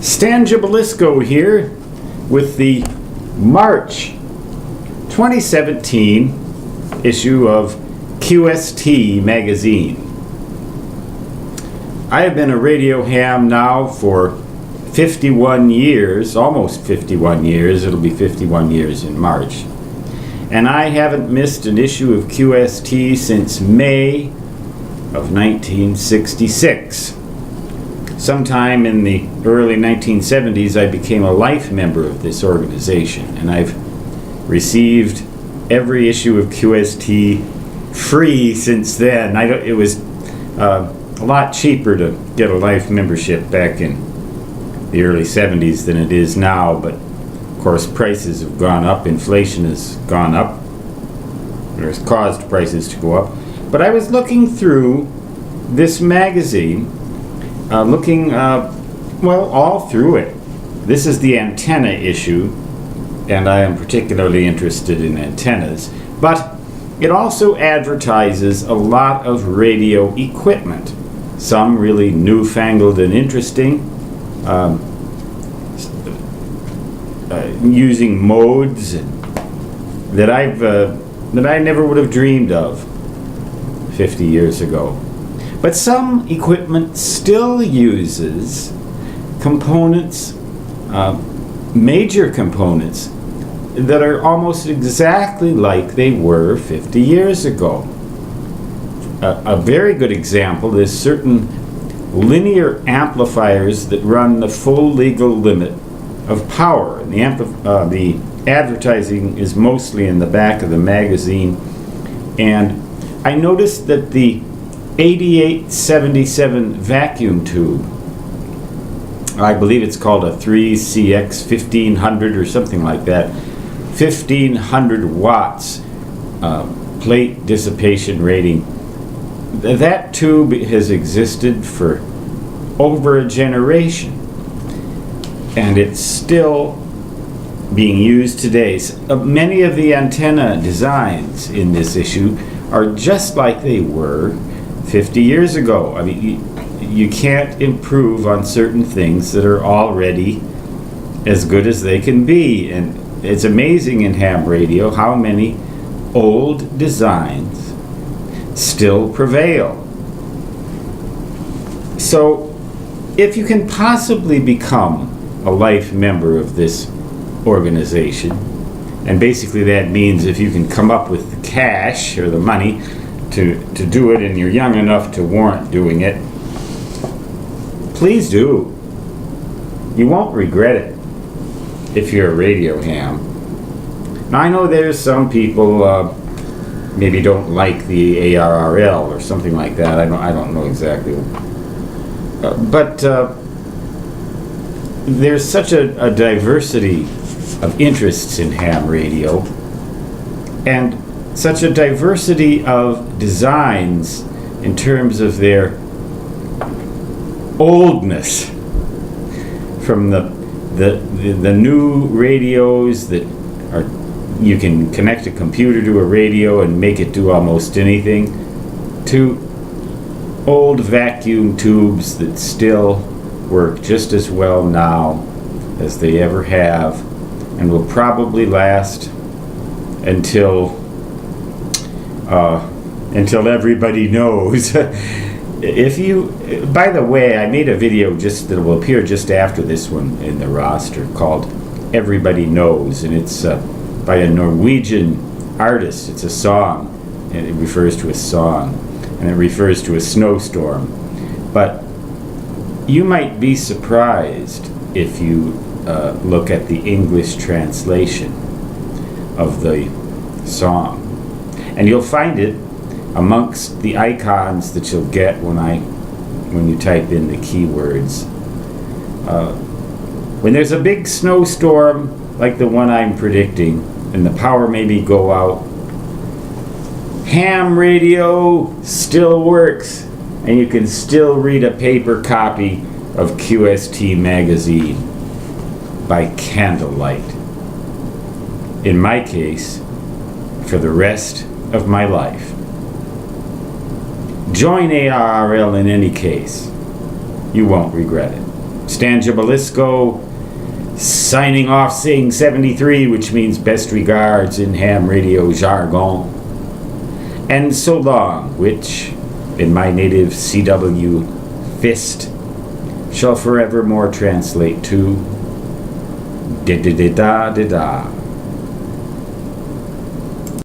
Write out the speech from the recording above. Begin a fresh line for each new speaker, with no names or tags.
Stan Gibilisco here with the March 2017 issue of QST magazine. I have been a radio ham now for 51 years, almost 51 years. It'll be 51 years in March. And I haven't missed an issue of QST since May of 1966. Sometime in the early 1970s, I became a life member of this organization, and I've received every issue of QST free since then. It was a lot cheaper to get a life membership back in the early 70s than it is now, but of course prices have gone up, inflation has gone up, or has caused prices to go up. But I was looking through this magazine, all through it. This is the antenna issue, and I am particularly interested in antennas, but it also advertises a lot of radio equipment, some really newfangled and interesting, using modes that I never would have dreamed of 50 years ago. But some equipment still uses components, major components, that are almost exactly like they were 50 years ago. A very good example is certain linear amplifiers that run the full legal limit of power. And the advertising is mostly in the back of the magazine. And I noticed that the 8877 vacuum tube, I believe it's called a 3CX 1500 or something like that, 1500 watts plate dissipation rating. That tube has existed for over a generation, and it's still being used today. Many of the antenna designs in this issue are just like they were 50 years ago. I mean, you can't improve on certain things that are already as good as they can be. And it's amazing in ham radio how many old designs still prevail. So if you can possibly become a life member of this organization, and basically that means if you can come up with the cash or the money to do it, and you're young enough to warrant doing it, please do. You won't regret it if you're a radio ham. Now I know there's some people maybe don't like the ARRL or something like that. I don't know exactly. But there's such a diversity of interests in ham radio, and such a diversity of designs in terms of their oldness, from the new radios that are, you can connect a computer to a radio and make it do almost anything, to old vacuum tubes that still work just as well now as they ever have, and will probably last until everybody knows. By the way, I made a video that will appear just after this one in the roster called Everybody Knows, and it's by a Norwegian artist. It's a song, and it refers to a song, and it refers to a snowstorm. But you might be surprised if you look at the English translation of the song, and you'll find it amongst the icons that you'll get when you type in the keywords. When there's a big snowstorm like the one I'm predicting, and the power maybe go out, ham radio still works, and you can still read a paper copy of QST magazine by candlelight. In my case, for the rest of my life. Join ARRL in any case. You won't regret it. Stan Jabalisco signing off saying 73, which means best regards in ham radio jargon. And so long, which in my native CW fist shall forevermore translate to da-da-da-da-da-da.